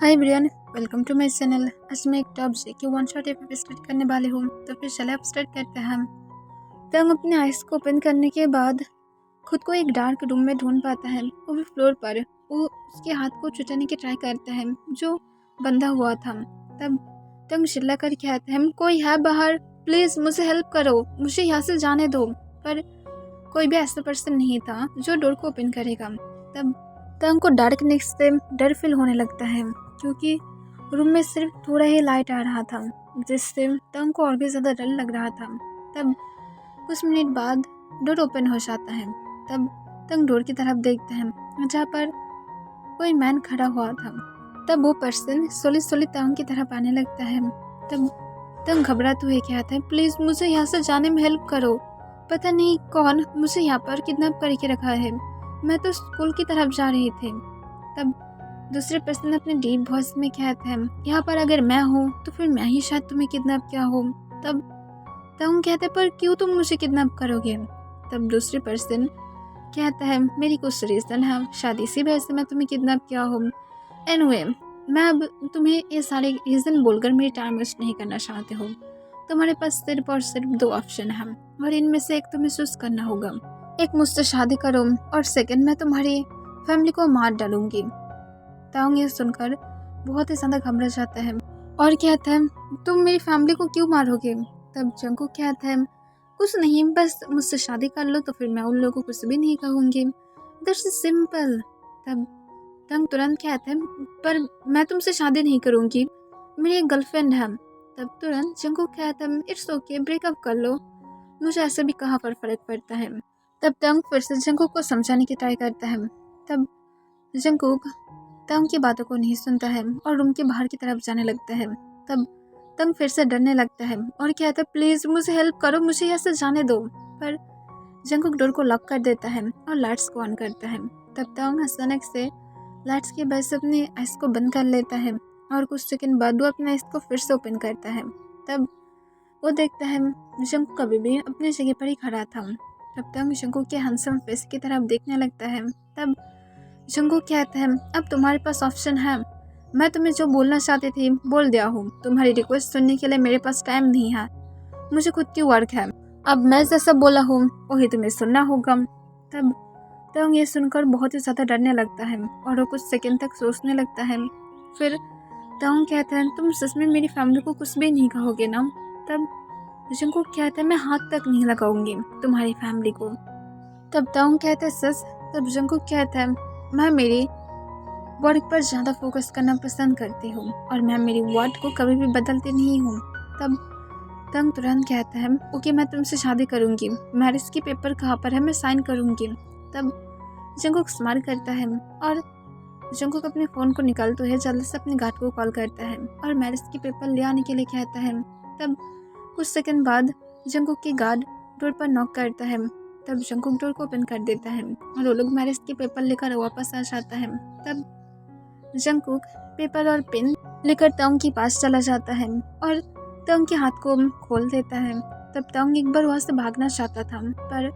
Hi Brian, welcome to my channel. आज मैं एक टॉप जे की वन शॉट एपिसोड स्टार्ट करने वाली हूँ। तो फिर चले अब स्टार्ट करते हैं हम। तंग अपने आइज को ओपन करने के बाद खुद को एक डार्क रूम में ढूंढ पाता है। वो भी फ्लोर पर। वो उसके हाथ को छुटाने की ट्राई करता है जो बंधा हुआ था। तब तंग चिल्ला कर कहता है, कोई है बाहर, प्लीज मुझे हेल्प करो, मुझे यहाँ से जाने दो। पर कोई भी ऐसा पर्सन नहीं था जो डोर को ओपन करेगा। तब तंग को डार्कनेस से डर फील होने लगता है क्योंकि रूम में सिर्फ थोड़ा ही लाइट आ रहा था, जिससे तंग को और भी ज़्यादा डर लग रहा था। तब कुछ मिनट बाद डोर ओपन हो जाता है। तब तंग डोर की तरफ देखता है जहाँ पर कोई मैन खड़ा हुआ था। तब वो पर्सन सोली सोली तंग की तरफ आने लगता है। तब तंग घबराते हुए कहता है, प्लीज़ मुझे यहाँ से जाने में हेल्प करो। पता नहीं कौन मुझे यहाँ पर किडनैप करके रखा है, मैं तो स्कूल की तरफ जा रही थी। तब दूसरे पर्सन अपने डीप वॉइस में कहते हैं, यहाँ पर अगर मैं हूँ तो फिर मैं ही शायद तुम्हें किडनैप किया हूँ। तब तंग कहते, पर क्यों तुम मुझे किडनैप करोगे? तब दूसरे पर्सन कहता है, मेरी कुछ रीज़न है, शायद इसी वजह से मैं तुम्हें किडनैप किया हूँ। एनीवे, मैं अब तुम्हें ये सारे रीज़न बोलकर मेरी टाइम वेस्ट नहीं करना चाहती हूँ। तुम्हारे पास सिर्फ और सिर्फ दो ऑप्शन हैं और इनमें से एक तुम्हें चूज करना होगा। एक मुझसे शादी करो और सेकंड मैं तुम्हारी फैमिली को मार डालूंगी। तांग ये सुनकर बहुत ही ज़्यादा घबरा जाता है और कहता है, तुम मेरी फैमिली को क्यों मारोगे? तब जंगकुक कहता है, कुछ नहीं, बस मुझसे शादी कर लो तो फिर मैं उन लोगों को कुछ भी नहीं कहूँगी। That's simple. तब तंग तुरंत कहते हैं, पर मैं तुमसे शादी नहीं करूँगी, मेरी एक गर्लफ्रेंड है। तब तुरंत जंगकुक कहता है, इट्स ओके, ब्रेकअप कर लो, मुझे ऐसे भी कहाँ पर फर्क पड़ता है। तब तंग फिर से जंगकुक को समझाने की ट्राई करता है। तब जंगकुक तंग की बातों को नहीं सुनता है और रूम के बाहर की तरफ जाने लगता है। तब तंग फिर से डरने लगता है और कहता है, प्लीज मुझे हेल्प करो, मुझे यहाँ से जाने दो। पर जंगकुक डोर को लॉक कर देता है और लाइट्स को ऑन करता है। तब तंग अचानक से लाइट्स की वजह से अपने आइज को बंद कर लेता है और कुछ सेकंड बाद वो अपने आइज को फिर से ओपन करता है। तब वो देखता है जंगकुक कभी भी अपनी जगह पर ही खड़ा था। तब तंग जंगकुक के हैंडसम फेस की तरफ देखने लगता है। तब जंगकुक कहता है, अब तुम्हारे पास ऑप्शन है, मैं तुम्हें जो बोलना चाहती थी बोल दिया हूँ, तुम्हारी रिक्वेस्ट सुनने के लिए मेरे पास टाइम नहीं है, मुझे खुद की वर्क है, अब मैं जैसा बोला हूँ वही तुम्हें सुनना होगा। तब तंग ये सुनकर बहुत ही ज़्यादा डरने लगता है और वो कुछ सेकंड तक सोचने लगता है। फिर तंग कहता है, तुम सच में मेरी फैमिली को कुछ भी नहीं कहोगे ना? तब जंगकुक कहता है, मैं हाथ तक नहीं लगाऊंगी तुम्हारी फैमिली को। तब तंग कहता है, सच? तब जंगकुक कहता है, मैं मेरी वर्क पर ज़्यादा फोकस करना पसंद करती हूँ और मैं मेरी वर्ड को कभी भी बदलती नहीं हूँ। तब तंग तुरंत कहता है, ओके मैं तुमसे शादी करूँगी, मैरिज की पेपर कहाँ पर है, मैं साइन करूँगी। तब जंगकुक स्माइल करता है और जंगकुक अपने फ़ोन को निकालते हुए जल्दी से अपने गार्ड को कॉल करता है और मैरिज की पेपर ले आने के लिए कहता है। तब कुछ सेकंड बाद जंगकुक की गार्ड डोर पर नॉक करता है। तब जंगकुक डोर को ओपन कर देता है और वो लोग मैरिज के पेपर लेकर वापस आ जाता है। तब जंगकुक पेपर और पेन लेकर तंग के पास चला जाता है और तंग के हाथ को खोल देता है। तब तंग एक बार वहाँ से भागना चाहता था पर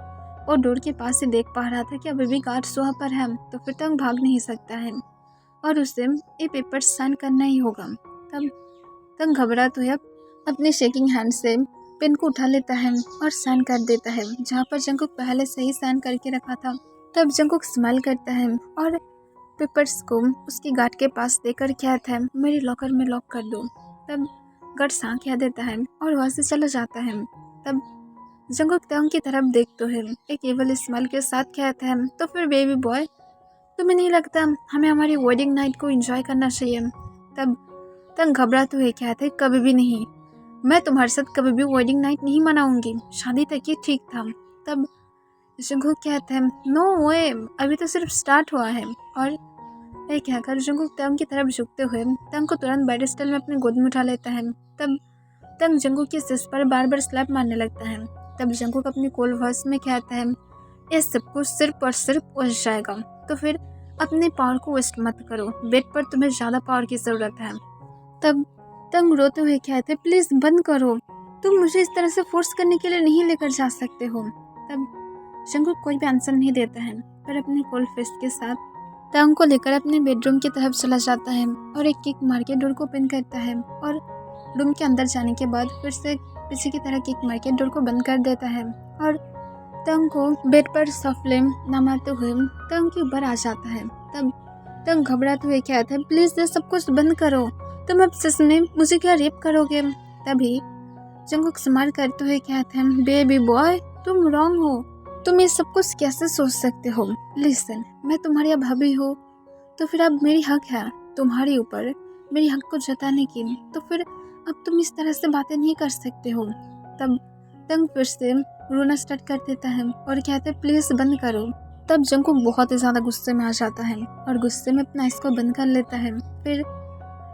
वो डोर के पास से देख पा रहा था कि अभी भी गार्ड वहाँ पर है, तो फिर तंग भाग नहीं सकता है और उसे ये पेपर साइन करना ही होगा। तब तंग घबराते हुए अपने शेकिंग हैंड से पेन को उठा लेता है और साइन कर देता है जहाँ पर जंगकुक पहले से ही साइन करके रखा था। तब जंगकुक स्माइल करता है और पेपर्स को उसकी गार्ड के पास देकर कहता है, मेरे लॉकर में लॉक कर दो। तब गार्ड हाँ कह देता है और वहाँ से चला जाता है। तब जंगकुक तंग की तरफ देखते है एक एवल स्माइल के साथ कहता है, तो फिर बेबी बॉय तुम्हें नहीं लगता हमें हमारी वेडिंग नाइट को एंजॉय करना चाहिए? तब तंग घबराते हुए कहते हैं, कभी भी नहीं, मैं तुम्हारे साथ कभी भी वेडिंग नाइट नहीं मनाऊंगी, शादी तक ही ठीक था। तब जंगकुक कहते हैं, नो वे, अभी तो सिर्फ स्टार्ट हुआ है। और ये कहकर जंगकुक तंग की तरफ झुकते हुए तंग को तुरंत बेड स्टाइल में अपने गोद में उठा लेता है। तब तंग जंगकुक के सिर पर बार बार स्लैप मारने लगता है। तब जंगकुक अपनी कोल वॉइस में कहता है, ये सब कुछ सिर्फ और सिर्फ उलझ जाएगा, तो फिर अपने पावर को वेस्ट मत करो, बेड पर तुम्हें ज़्यादा पावर की ज़रूरत है। तब तंग रोते हुए कहते, प्लीज़ बंद करो, तुम मुझे इस तरह से फोर्स करने के लिए नहीं लेकर जा सकते हो। तब जंगकुक कोई भी आंसर नहीं देता है पर अपने कोल्ड फिस्ट के साथ तांग को लेकर अपने बेडरूम की तरफ चला जाता है और एक किक मार के डोर को ओपन करता है और रूम के अंदर जाने के बाद फिर से पीछे की तरह किक मार के डोर को बंद कर देता है और तंग को बेड पर सॉफ्टली नमाते हुए तंग के ऊपर आ जाता है। तब तंग घबराते हुए कहता है, प्लीज ये सब कुछ बंद करो, तुम अब सच में मुझे क्या रेप करोगे? तभी जंगकुक स्माइल करते हुए कहते हैं, बेबी बॉय तुम रॉन्ग हो, तुम ये सब कुछ कैसे सोच सकते हो? लिसन, मैं तुम्हारी भाभी हूँ तो फिर अब मेरी हक है तुम्हारे ऊपर मेरी हक को जताने की, तो फिर अब तुम इस तरह से बातें नहीं कर सकते हो। तब तंग फिर से रोना स्टार्ट कर देता है और कहते हैं, प्लीज बंद करो। तब जंगकुक बहुत ही ज्यादा गुस्से में आ जाता है और गुस्से में अपना आइस को बंद कर लेता है। फिर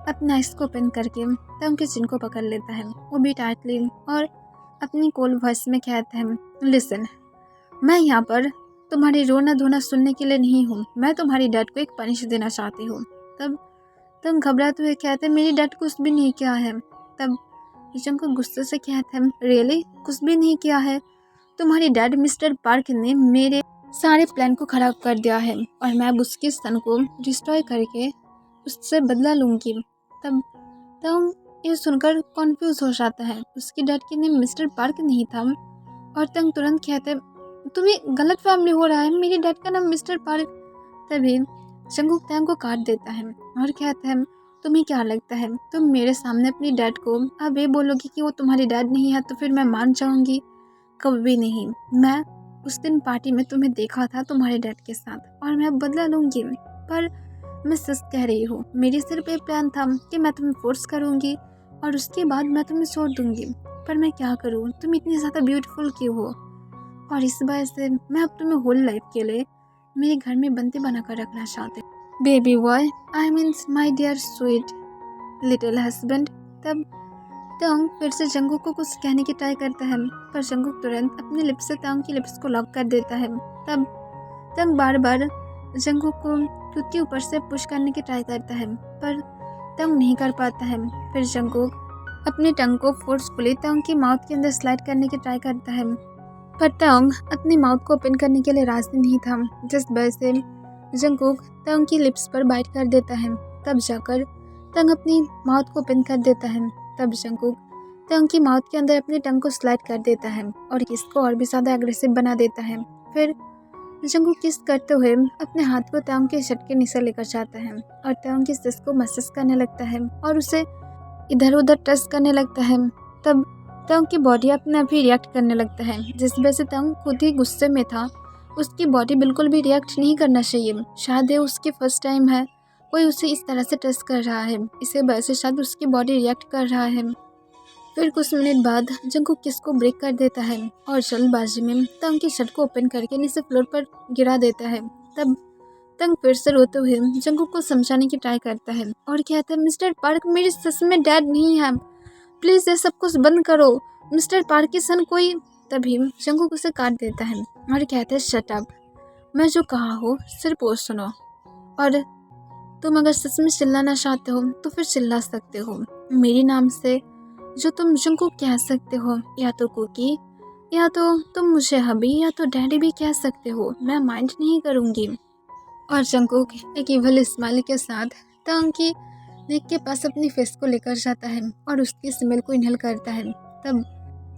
अपना आइस को ओपन करके तंग के चिन को पकड़ लेता है, वो भी टाइटली, और अपनी कोल्ड वॉइस में कहता है, लिसन, मैं यहाँ पर तुम्हारी रोना धोना सुनने के लिए नहीं हूँ, मैं तुम्हारी डैड को एक पनिश देना चाहती हूँ। तब तंग घबराते हुए कहते हैं, मेरी डैड कुछ भी नहीं किया है। तब जंगकुक गुस्से से कहते हैं, रियली कुछ भी नहीं किया है? तुम्हारी डैड मिस्टर पार्क ने मेरे सारे प्लान को खराब कर दिया है और मैं अब उसके सन को डिस्ट्रॉय करके उससे बदला लूंगी। तब तंग ये सुनकर कॉन्फ्यूज हो जाता है, उसकी डैड के नेम मिस्टर पार्क नहीं था। और तंग तुरंत कहते, तुम्हें गलत फैमिली हो रहा है, मेरी डैड का नाम मिस्टर पार्क। तभी जंगकुक तंग को काट देता है और कहता है, तुम्हें क्या लगता है तुम मेरे सामने अपनी डैड को अब ये बोलोगी कि वो तुम्हारी डैड नहीं है तो फिर मैं मान जाऊंगी? कभी नहीं। मैं उस दिन पार्टी में तुम्हें देखा था तुम्हारे डैड के साथ और मैं अब बदला लूंगी। पर मैं सच कह रही हूँ, मेरी सिर्फ एक प्लान था कि मैं तुम्हें फोर्स करूंगी और उसके बाद मैं तुम्हें छोड़ दूंगी। पर मैं क्या करूँ, तुम इतनी ज़्यादा ब्यूटीफुल क्यों हो और इस वजह से मैं अब तुम्हें होल लाइफ के लिए मेरे घर में बंदी बनाकर रखना चाहती हूँ। Baby boy, I means my dear sweet little husband. तब तंग फिर से जंगकुक को कुछ कहने की ट्राई करता है पर जंगकुक तुरंत अपने लिप्स से तंग की लिप्स को लॉक कर देता है। तब तंग बार बार जंगकुक को खुद के ऊपर से पुश करने की ट्राई करता है पर तंग नहीं कर पाता है। फिर जंगकुक अपने टंग को फोर्सफुली तंग की माउथ के अंदर स्लाइड करने की ट्राई करता है पर तंग अपनी माउथ को ओपन करने के लिए राजी नहीं था, जिस वजह से जंगकुक तंग की लिप्स पर बाइट कर देता है। तब जाकर तंग अपनी माउथ को ओपन कर देता है। तब जंगकुक तंग की माउथ के अंदर अपने टंग को स्लाइड कर देता है और इसको और भी ज़्यादा एग्रेसिव बना देता है। फिर जंगकुक किस करते हुए अपने हाथ को तंग के शर्ट के नीचे लेकर जाता है और तंग की सिस को मसाज करने लगता है और उसे इधर उधर टच करने लगता है। तब तंग की बॉडी अपने आप ही रिएक्ट करने लगता है, जिस वजह से तंग खुद ही गुस्से में था। उसकी बॉडी बिल्कुल भी रिएक्ट नहीं करना चाहिए, शायद ये उसकी फर्स्ट टाइम है कोई उसे इस तरह से टच कर रहा है, इसे वजह से शायद उसकी बॉडी रिएक्ट कर रहा है। फिर कुछ मिनट बाद जंगकुक किस को ब्रेक कर देता है और जल्दबाजी में तंग की शर्ट को ओपन करके नीचे फ्लोर पर गिरा देता है। तब तंग फिर से रोते हुए जंगकुक को समझाने की ट्राई करता है और कहता है, मिस्टर पार्क मेरी सच में डैड नहीं है, प्लीज ये सब कुछ बंद करो, मिस्टर पार्क की सन कोई। तभी जंगकुक उसे काट देता है और कहता है, शट अप, मैं जो कहा हो सिर्फ वो सुनो, और तुम अगर सच में चिल्लाना चाहते हो तो फिर चिल्ला सकते हो। मेरे नाम से जो तुम जंगकुक कह सकते हो, या तो कुकी, या तो तुम मुझे हबी, या तो डैडी भी कह सकते हो, मैं माइंड नहीं करूँगी। और जंगकुक एक इवल स्माइल के साथ तंग की नेक के पास अपनी फेस को लेकर जाता है और उसकी स्मेल को इनहेल करता है। तब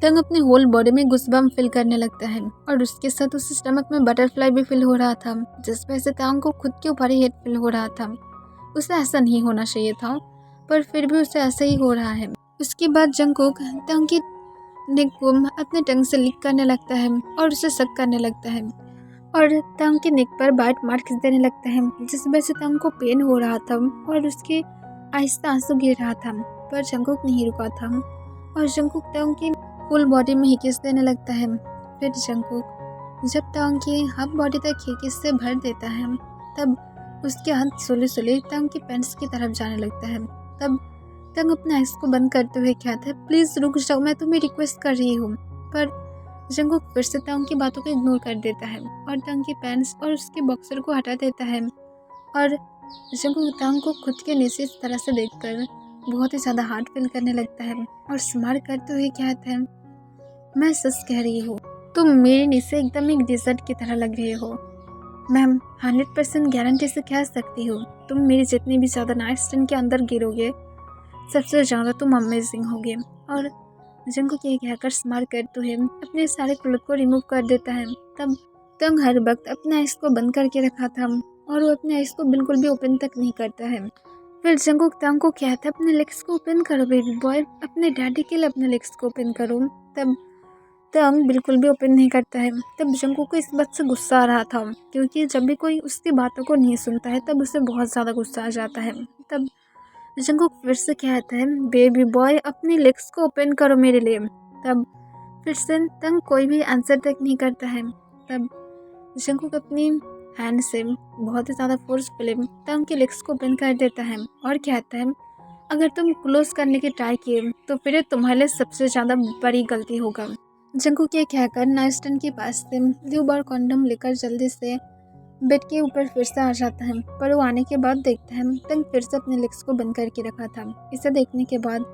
तंग अपने होल बॉडी में गुस्बम फील करने लगता है और उसके साथ उसके स्टमक में बटरफ्लाई भी फील हो रहा था, जिस वजह से तंग को खुद के ऊपर ही हेट फील हो रहा था। उसे ऐसा नहीं होना चाहिए था पर फिर भी उसे ऐसा ही हो रहा है। उसके बाद जंगकुक तंग की नेक को अपने टंग से लिक करने लगता है और उसे सक करने लगता है और तंग के नेक पर बाइट मार्क्स देने लगता है, जिस वजह से तंग को पेन हो रहा था और उसके आहिस्ता आंसू गिर रहा था। पर जंगकुक नहीं रुका था और जंगकुक तंग की फुल बॉडी में हिकिस देने लगता है। फिर जंगकुक जब तंग की हाफ बॉडी तक हिकिस से भर देता है तब उसके हाथ सोले सोले तंग की पैंट्स की तरफ जाने लगता है। तब तंग अपने आइस को बंद करते हुए कहता है, प्लीज रुक जाओ, मैं तुम्हें रिक्वेस्ट कर रही हूँ। पर जंगकुक फिर से तंग की बातों को इग्नोर कर देता है और तंग की पैंट्स और उसके बॉक्सर को हटा देता है और जंगकुक तंग को खुद के नीचे इस तरह से देखकर बहुत ही ज़्यादा हार्ड फील करने लगता है और स्माइल करते हुए कहता है, मैं सच कह रही हूँ, तुम मेरे नीचे एकदम एक डिजर्ट की तरह लग रहे हो। मैं 100% गारंटी से कह सकती हूँ, तुम मेरी जितनी भी ज़्यादा नाइट स्टैंड के अंदर गिरोगे, सबसे ज़्यादा तुम अमेजिंग होगे। और जंगकुक ये कहकर स्माइल करते हुए अपने सारे क्लोथ को रिमूव कर देता है। तब तंग हर वक्त अपने आइस को बंद करके रखा था और वो अपने आइस को बिल्कुल भी ओपन तक नहीं करता है। फिर जंगकुक तंग को कहता है, अपने लेग्स को ओपन करो बेबी बॉय, अपने डैडी के लिए अपने लेग्स को ओपन करो। तब तंग बिल्कुल भी ओपन नहीं करता है। तब जंगकुक को इस बात से गुस्सा आ रहा था, क्योंकि जब भी कोई उसकी बातों को नहीं सुनता है तब उसे बहुत ज़्यादा गुस्सा आ जाता है। तब जंगकुक फिर से कहता है, बेबी बॉय अपने लेग्स को ओपन करो मेरे लिए। तब फिर से तंग कोई भी आंसर तक नहीं करता है। तब जंगकुक अपनी हैंड से बहुत ही ज़्यादा फोर्सफुली तंग के लेग्स को ओपन कर देता है और कहता है, अगर तुम क्लोज करने की ट्राई किए तो फिर ये तुम्हारे लिए सबसे ज़्यादा बड़ी गलती होगा। जंगकुक ये कहकर नाइट के पास से ल्यूब और कॉन्डम लेकर जल्दी से बेड के ऊपर फिर से आ जाता है, पर वो आने के बाद देखता है तंग फिर से अपने लेग्स को बंद करके रखा था। इसे देखने के बाद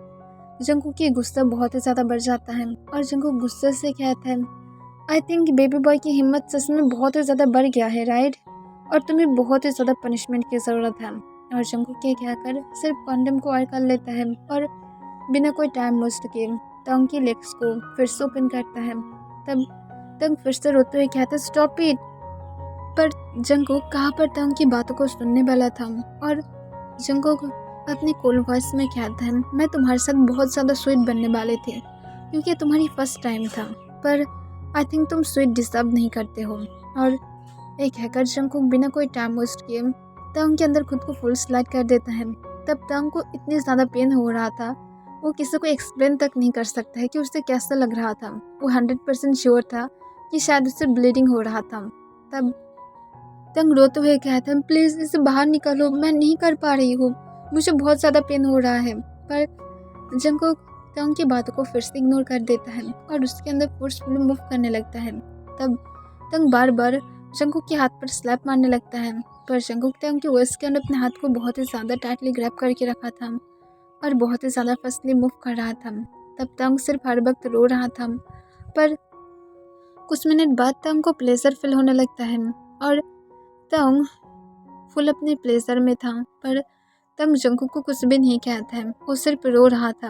जंगकुक की गुस्सा बहुत ही ज़्यादा बढ़ जाता है और जंगकुक गुस्से से कहता है, आई थिंक बेबी बॉय की हिम्मत सच में बहुत ही ज़्यादा बढ़ गया है राइट, और तुम्हें बहुत ही ज़्यादा पनिशमेंट की ज़रूरत है। और जंगकुक ये कहकर सिर्फ कॉन्डम को ऑयल कर लेता है और बिना कोई टाइम वेस्ट किए तंग की लेग्स को फिर से ओपन करता है। तब तंग फिर से रोते हुए कहता है, स्टॉप इट। पर जंगकुक कहाँ पर तंग की बातों को सुनने वाला था और जंगकुक अपनी कूल वॉइस में कहता है, मैं तुम्हारे साथ बहुत ज़्यादा स्वीट बनने वाले थे क्योंकि तुम्हारी फर्स्ट टाइम था, पर आई थिंक तुम स्वीट डिजर्व नहीं करते हो। और एक हैकर जंगकुक बिना कोई टाइम वेस्ट किए तंग के अंदर खुद को फुल स्लाइड कर देता है। तब तंग को इतनी ज़्यादा पेन हो रहा था, वो किसी को एक्सप्लेन तक नहीं कर सकता है कि उसे कैसा लग रहा था। वो 100% श्योर था कि शायद उससे ब्लीडिंग हो रहा था। तब तंग रोते हुए कहता है, प्लीज़ इसे बाहर निकालो, मैं नहीं कर पा रही हूँ, मुझे बहुत ज़्यादा पेन हो रहा है। पर जंगकुक तंग की बातों को फिर से इग्नोर कर देता है और उसके अंदर फोर्सफुली मूव करने लगता है। तब तंग बार बार जंगकुक के हाथ पर स्लैप मारने लगता है, पर जंगकुक तंग की वॉइस के अंदर अपने हाथ को बहुत ही ज़्यादा टाइटली ग्रैब करके रखा था और बहुत ही ज़्यादा फसली मूव कर रहा था। तब तंग सिर्फ हर वक्त रो रहा था, पर कुछ मिनट बाद तंग को प्लेजर फील होने लगता है और तंग फुल अपने प्लेजर में था। पर तंग जंगकुक को कुछ भी नहीं कहता है, वो सिर्फ रो रहा था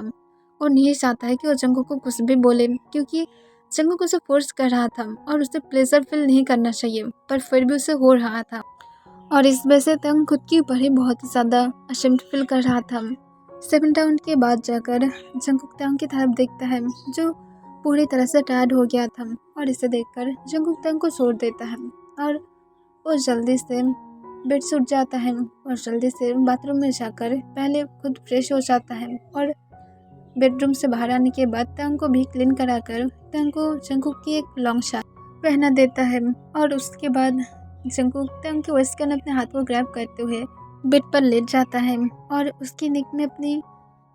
और नहीं चाहता है कि वो जंगकुक को कुछ भी बोले, क्योंकि जंगकुक उसे फोर्स कर रहा था और उसे प्लेजर फील नहीं करना चाहिए, पर फिर भी उसे हो रहा था। और इस वजह से तंग खुद के ऊपर ही बहुत ही ज़्यादा अशेम्ड फील कर रहा था। 7 राउंड के बाद जाकर जंगकुक तंग की तरफ देखता है, जो पूरी तरह से टायर्ड हो गया था, और इसे देखकर जंगकुक तंग को छोड़ देता है और वो जल्दी से बेड से उठ जाता है और जल्दी से बाथरूम में जाकर पहले खुद फ्रेश हो जाता है और बेडरूम से बाहर आने के बाद तंग को भी क्लीन कराकर तंग को जंगकुक की एक लॉन्ग शॉर्ट पहना देता है। और उसके बाद जंगकुक तंग के वेस्ट के अपने हाथ को ग्रैब करते हुए बेड पर लेट जाता है और उसकी नेक में अपनी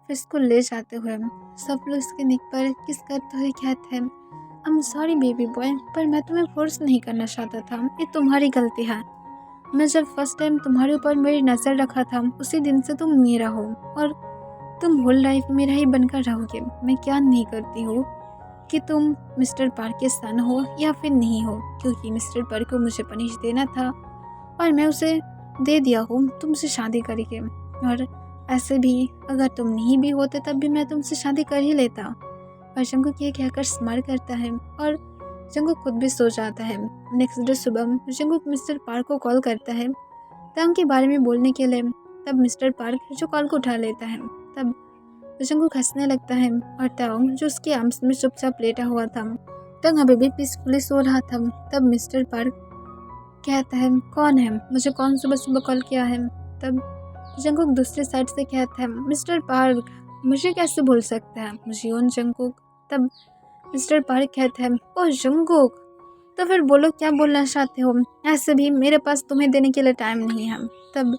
फिस्ट को ले जाते हुए सब लोग उसके नेक पर किस करते हुए कहते हैं, I am sorry baby boy, पर मैं तुम्हें फोर्स नहीं करना चाहता था, ये तुम्हारी गलती है। मैं जब फर्स्ट टाइम तुम्हारे ऊपर मेरी नज़र रखा था उसी दिन से तुम मेरा हो और तुम होल लाइफ मेरा ही बनकर रहोगे। मैं क्या नहीं करती हूँ कि तुम मिस्टर पार्क के सन हो या फिर नहीं हो, क्योंकि मिस्टर पार्क को मुझे पनिश देना था और मैं उसे दे दिया हूँ तुमसे शादी करके। और ऐसे भी अगर तुम नहीं भी होते तब भी मैं तुमसे शादी कर ही लेता। और जंगकुक ये कहकर स्माइल करता है और जंगकुक खुद भी सो जाता है। नेक्स्ट डे सुबह जंगकुक मिस्टर पार्क को कॉल करता है तंग के बारे में बोलने के लिए। तब मिस्टर पार्क जो कॉल को उठा लेता है। तब जंगकुक हंसने लगता है और तंग जो उसके आर्म्स में चुपचाप लेटा हुआ था, तंग अभी भी पीसफुली सो रहा था। तब मिस्टर पार्क कहता है, कौन है, मुझे कौन सुबह सुबह कॉल किया है। तब जंगकुक दूसरी साइड से कहता है, मिस्टर पार्क, मुझे कैसे भूल सकता है, मुझे ओन जंगकुक। तब मिस्टर पार्क कहता है, ओह जंगकुक, तो फिर बोलो क्या बोलना चाहते हो, ऐसे भी मेरे पास तुम्हें देने के लिए टाइम नहीं है। तब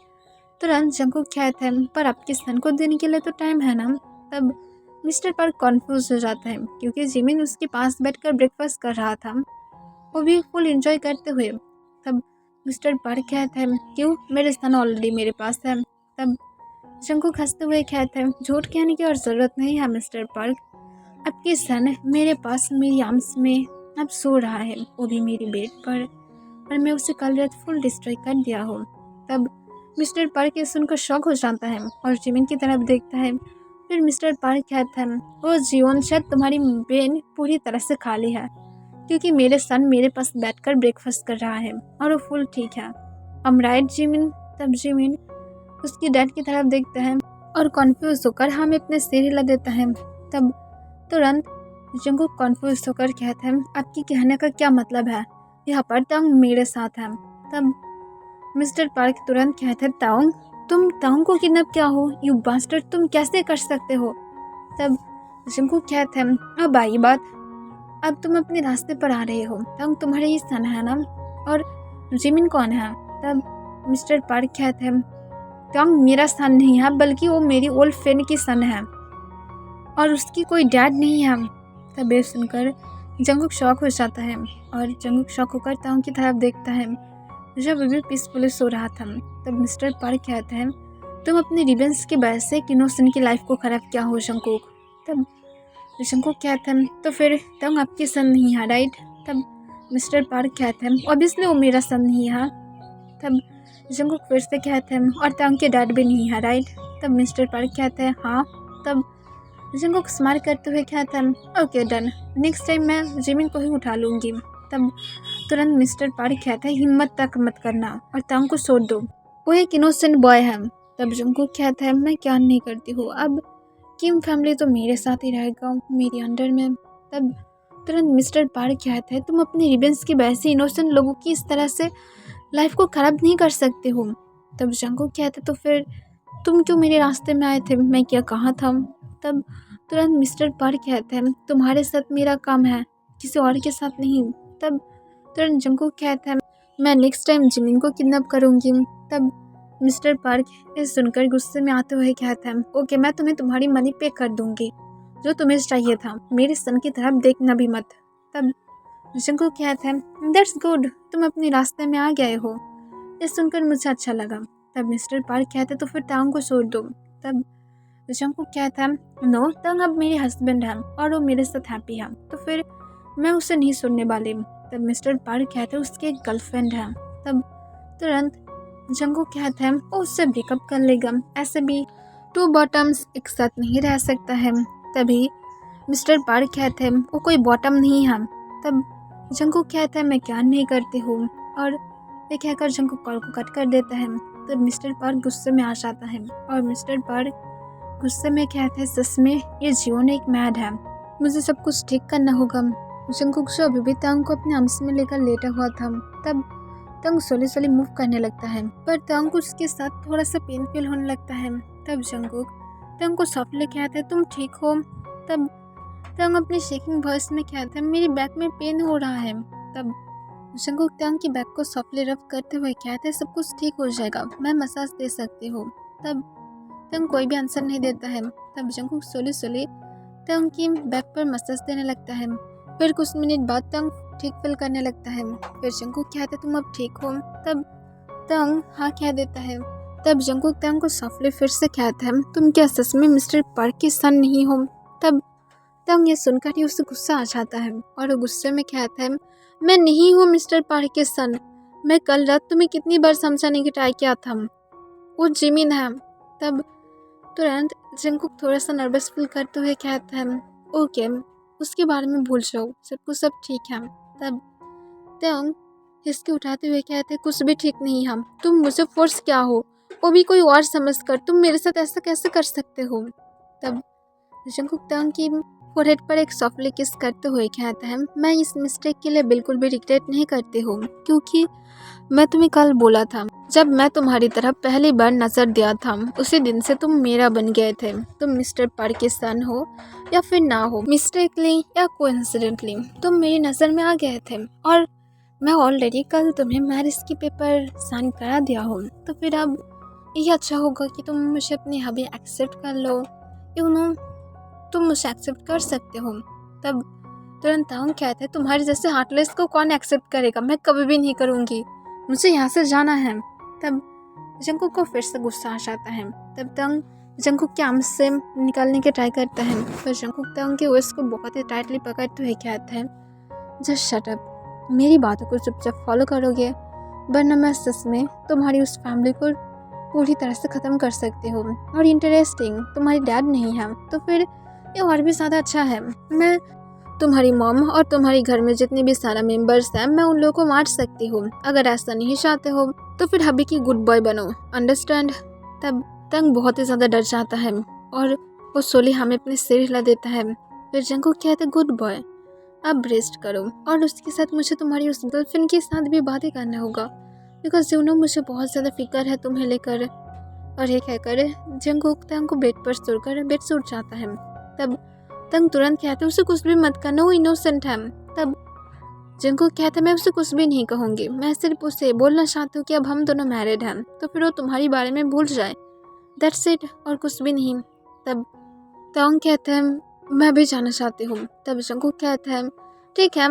तुरंत जंगकुक कहता है, पर आपके सन को देने के लिए तो टाइम है ना। तब मिस्टर पार्क कॉन्फ्यूज हो जाता है, क्योंकि जिमिन उसके पास बैठकर ब्रेकफास्ट कर रहा था, वो भी फुल एंजॉय करते हुए। तब मिस्टर पार्क कहता है, क्यों, मेरे सन ऑलरेडी मेरे पास है। तब जंगकुक हंसते हुए कहता है, झूठ कहने की और ज़रूरत नहीं है मिस्टर पार्क, आपके सन मेरे पास मेरी आर्म्स में अब सो रहा है, वो भी मेरी बेड पर, और मैं उसे कल रात फुल डिस्ट्रॉय कर दिया हूँ। तब मिस्टर पार्क ये सुनकर शॉक हो जाता है और जिमिन की तरफ देखता है। फिर मिस्टर पार्क कहता है, ओ जियोन, शायद तुम्हारी ब्रेन पूरी तरह से खाली है, क्योंकि मेरे सन मेरे पास बैठकर ब्रेकफास्ट कर रहा है और वो फुल ठीक है। Right Jimin. तब जिमिन उसकी डैड की तरफ देखता है और कॉन्फ्यूज होकर हमें अपने सिर हिला देता है। तब तुरंत जंगकुक कॉन्फ्यूज होकर कहता है, आपकी कहने का क्या मतलब है? यहाँ पर तांग मेरे साथ है। तब मिस्टर पार्क तुरंत कहते हैं, तांग, तुम तांग को किडनैप किया हो? यू बास्टर्ड, तुम कैसे कर सकते हो? तब जंगकुक कहते हैं, अब आई बात, अब तुम अपने रास्ते पर आ रहे हो। तांग तुम्हारे ही सन है ना? और जिमिन कौन है? तब मिस्टर पार्क कहते हैं, तांग मेरा सन नहीं है, बल्कि वो मेरी ओल्ड फ्रेंड की सन है और उसकी कोई डैड नहीं है। तब ये सुनकर जंगकुक शॉक हो जाता है और जंगकुक शॉक होकर तांग की तरफ देखता है, जब अभी पीसफुली सो रहा था। तब मिस्टर पार्क कहते हैं, तुम अपने रिबन्स की वजह से इनोसेंट की लाइफ को खराब किया हो जंगकुक। तब जंगकुक कहते हैं, तो फिर तांग आपकी सन नहीं है, राइट? तब मिस्टर पार्क कहते हैं, ऑब्वियसली वो मेरा सन नहीं है। तब जंगकुक फिर से कहते हैं, और तांग के डैड भी नहीं है, राइट? तब मिस्टर पार्क कहते हैं, हाँ। तब जंगकुक स्माइल करते हुए कहता है, ओके डन, नेक्स्ट टाइम मैं जिमिन को ही उठा लूँगी। तब तुरंत मिस्टर पार्क कहता है, हिम्मत तक मत करना और तांग को छोड़ दो, वो एक इनोसेंट बॉय है। तब जंगकुक कहता है, मैं क्या नहीं करती हूँ, अब किम फैमिली तो मेरे साथ ही रहेगा, मेरे अंडर में। तब तुरंत मिस्टर पार्क कहता है, तुम अपने रिबन्स की वजह से इनोसेंट लोगों की इस तरह से लाइफ को ख़राब नहीं कर सकते हो। तब जंगकुक कहता है, तो फिर तुम क्यों मेरे रास्ते में आए थे? मैं क्या कहा था? तब तुरंत मिस्टर पार्क कहते हैं, तुम्हारे साथ मेरा काम है, किसी और के साथ नहीं। तब तुरंत जंगकुक कहता है, मैं नेक्स्ट टाइम जिमिन को किडनैप करूँगी। तब मिस्टर पार्क ये सुनकर गुस्से में आते हुए कहता है, ओके, मैं तुम्हें तुम्हारी मनी पे कर दूँगी, जो तुम्हें चाहिए था, मेरे सन की तरफ देखना भी मत। तब जंगकुक कहता है, दैट्स गुड, तुम अपने रास्ते में आ गए हो, ये सुनकर मुझे अच्छा लगा। तब मिस्टर पार्क कहते, तो फिर तांग को छोड़ दो। तब जंगकुक कहता है, नो, तांग अब मेरे हस्बैंड है और वो मेरे साथ हैप्पी है, तो फिर मैं उसे नहीं छोड़ने वाली। तब मिस्टर पार्क कहते हैं, उसकी एक गर्लफ्रेंड है। तब तुरंत जंगकुक कहता है, वो उससे ब्रेकअप कर लेगा, ऐसे भी टू बॉटम्स एक साथ नहीं रह सकता है। तभी मिस्टर पार्क कहते हैं, वो कोई बॉटम नहीं है। तब जंगकुक कहता है, मैं क्या नहीं करती हूँ, और ये कहकर जंगकुक कॉल को कट कर देता है। तब मिस्टर पार्क गुस्से में आ जाता है और मिस्टर पार्क गुस्से में कहते हैं, सच में ये जियोन एक मैड है, मुझे सब कुछ ठीक करना होगा। जंगकुक जो अभी भी तांग को अपने आर्म्स में लेकर लेटा हुआ था, तब तांग स्लोली स्लोली मूव करने लगता है, पर तांग को उसके साथ थोड़ा सा पेन फील होने लगता है। तब जंगकुक तांग को सॉफ्टली कहता है, तुम ठीक हो? तब तांग अपने शेकिंग वॉइस में कहता है, मेरी बैक में पेन हो रहा है। तब जंगकुक तांग की बैक को सॉफ्टली रब करते हुए कहता है, सब कुछ ठीक हो जाएगा, मैं मसाज दे सकती हूँ। तब तांग कोई भी आंसर नहीं देता है। तब जंगकुक स्लोली स्लोली तांग की बैक पर मसाज देने लगता है। फिर कुछ मिनट बाद तांग ठीक फील करने लगता है। फिर जंगकुक कहता है, तुम अब ठीक हो? तब तांग हाँ कह देता है। तब जंगकुक तांग को सॉफ्टली फिर से कहता है, तुम क्या सच में मिस्टर पार्क की सन नहीं हो? तब तांग ये सुनकर ही उसे गुस्सा आ जाता है और वो गुस्से में कहता है, मैं नहीं हूँ मिस्टर पार्क के सन, मैं कल रात तुम्हें कितनी बार समझाने की ट्राई किया था, वो जिमिन है। तब तुरंत जंगकुक थोड़ा सा नर्वस फील करते हुए कहता है, ओके, उसके बारे में भूल जाओ, सब कुछ सब ठीक है। तब तांग हिसके उठाते हुए कहते, कुछ भी ठीक नहीं है, तुम मुझे फोर्स क्या हो, वो भी कोई और समझ कर, तुम मेरे साथ ऐसा कैसे कर सकते हो? तब जंगकुक तांग की फोरहेड पर एक सॉफ्टली किस करते हुए कहता है, मैं इस मिस्टेक के लिए बिल्कुल भी रिग्रेट नहीं करती हूँ, क्योंकि मैं तुम्हें कल बोला था, जब मैं तुम्हारी तरफ पहली बार नजर दिया था, उसी दिन से तुम मेरा बन गए थे। तुम मिस्टर पार्क के सन हो या फिर ना हो, मिस्टेकली या कोइंसिडेंटली तुम मेरी नज़र में आ गए थे, और मैं ऑलरेडी कल तुम्हें मैरिज की पेपर साइन करा दिया हूँ, तो फिर अब ये अच्छा होगा कि तुम मुझे अपनी हबी एक्सेप्ट कर लो, यू नो, तुम मुझे एक्सेप्ट कर सकते हो। तब तुरंत तांग कहते हैं, तुम्हारे जैसे हार्टलेस को कौन एक्सेप्ट करेगा, मैं कभी भी नहीं करूँगी, मुझे यहाँ से जाना है। तब जंगकुक को फिर से गुस्सा आ जाता है। तब तांग जंगकुक के आर्म से निकालने की ट्राई करता है, पर जंगकुक तांग के वेस्ट को बहुत ही टाइटली पकड़ते हुए कहता है, जस्ट शट अप, मेरी बातों को चुपचाप फॉलो करोगे, वरना मैं सच में तुम्हारी उस फैमिली को पूरी तरह से ख़त्म कर सकती हूँ। और इंटरेस्टिंग, तुम्हारी डैड नहीं है तो फिर ये और भी ज़्यादा अच्छा है। मैं तुम्हारी मॉम और तुम्हारे घर में जितने भी सारा मेंबर्स हैं, मैं उन लोगों को मार सकती हूँ। अगर ऐसा नहीं चाहते हो तो फिर हबी की गुड बॉय बनो, अंडरस्टैंड। तब तंग बहुत ही ज़्यादा डर जाता है और वो सोली हमें अपने सिर हिला देता है। फिर जंगकुक कहते गुड बॉय, अब रेस्ट करो और उसके साथ मुझे तुम्हारी उस गर्लफ्रेंड के साथ भी बातें करना होगा, बिकॉज यू नो मुझे बहुत ज़्यादा फिक्र है तुम्हें लेकर। और ये कहकर जंगकुक तंग को बेड पर सोकर बेड से उठ जाता है। तब तंग तुरंत कहते उसे कुछ भी मत करना, वो इनोसेंट है। तब जंगकुक कहता मैं उसे कुछ भी नहीं कहूँगी, मैं सिर्फ उसे बोलना चाहती हूँ कि अब हम दोनों मैरिड हैं, तो फिर वो तुम्हारी बारे में भूल जाए, दैट्स इट, और कुछ भी नहीं। तब तंग कहते हैं मैं भी जाना चाहती हूँ। तब जंगकुक कहता है ठीक है,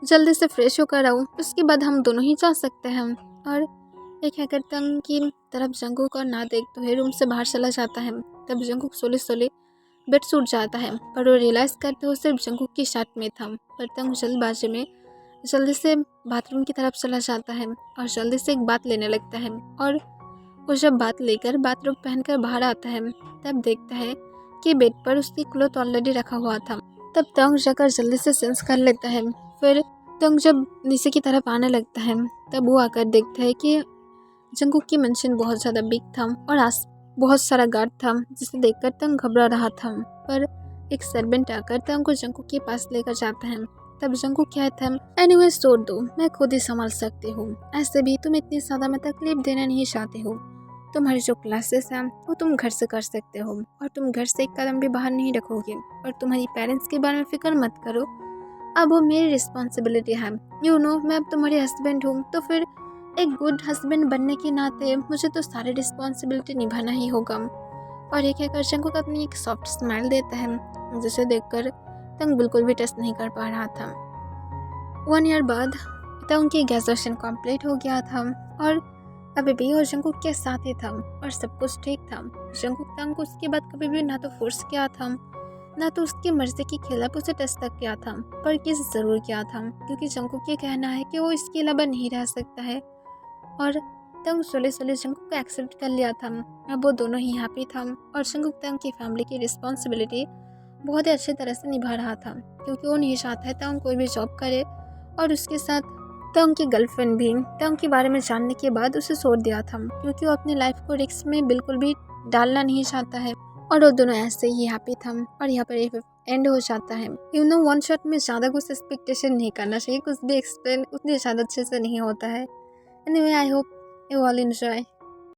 जल्दी से फ्रेश होकर आओ, उसके बाद हम दोनों ही जा सकते हैं। और एक हैकर तंग की तरफ जंगकुक और ना देखते हुए रूम से बाहर चला जाता है। तब जंगकुक सोले सोले बेड से उठ जाता है, पर वो रियलाइज़ करते हुए सिर्फ जंगकुक की शर्ट में था। पर तंग जल्दबाजी में जल्दी से बाथरूम की तरफ चला जाता है और जल्दी से एक बात लेने लगता है। और वो जब बात लेकर बाथरूम पहनकर बाहर आता है, तब देखता है कि बेड पर उसकी क्लॉथ ऑलरेडी रखा हुआ था। तब तंग जाकर जल्दी से सेंस कर लेता है। फिर तंग जब नीचे की तरफ आने लगता है, तब वो आकर देखता है कि जंगकुक की मेंशन बहुत ज़्यादा बिग था और आस बहुत सारा गार्ड था, जिसे देखकर तंग घबरा रहा था। पर एक सर्वेंट आकर तंग को जंगकुक के पास लेकर जाता है। तब जंगकुक कहता है एनीवे छोड़ दो, मैं खुद ही संभाल सकती हूँ, ऐसे भी तुम इतनी ज़्यादा मैं तकलीफ देना नहीं चाहती हो। तुम्हारी जो क्लासेस हैं वो तुम घर से कर सकते हो और तुम घर से एक कदम भी बाहर नहीं रखोगे। और तुम्हारी पेरेंट्स के बारे में फिक्र मत करो, अब वो मेरी रिस्पॉन्सिबिलिटी है। यू नो मैं अब तुम्हारी हस्बैंड हूँ, तो फिर एक गुड हस्बैंड बनने के नाते मुझे तो सारी रिस्पॉन्सिबिलिटी निभाना ही होगा। और एक कहकर जंगकुक अपनी एक सॉफ्ट स्माइल देता है, जिसे देखकर तंग बिल्कुल भी ट्रस्ट नहीं कर पा रहा था। 1 ईयर बाद तंग की ग्रेजुएशन कंप्लीट हो गया था और अभी भी वो जंगकुक के साथ ही था और सब कुछ ठीक था। जंगकुक तंग को उसके बाद कभी भी ना तो फोर्स किया था, ना तो उसकी मर्जी के खिलाफ उसे टच तक किया था, पर किस ज़रूर किया था, क्योंकि जंगकुक ये कहना है कि वो इसके अलावा नहीं रह सकता है। और तंग सोले सोले जंगकुक को एक्सेप्ट कर लिया था। अब वो दोनों ही हैप्पी था और जंगकुक तंग की फैमिली की रिस्पॉन्सिबिलिटी बहुत ही अच्छी तरह से निभा रहा था, क्योंकि वो नहीं चाहता है तंग कोई भी जॉब करे। और उसके साथ तंग की गर्लफ्रेंड भी तंग के बारे में जानने के बाद उसे छोड़ दिया था, क्योंकि वो अपनी लाइफ को रिस्क में बिल्कुल भी डालना नहीं चाहता है। और वो दोनों ऐसे ही हैप्पी था और यहाँ पर एंड हो जाता है। यू नो वन शॉट में ज़्यादा कुछ एक्सपेक्टेशन नहीं करना चाहिए, कुछ भी एक्सप्लेन उतने ज़्यादा अच्छे से नहीं होता है। Anyway, I hope you all enjoy.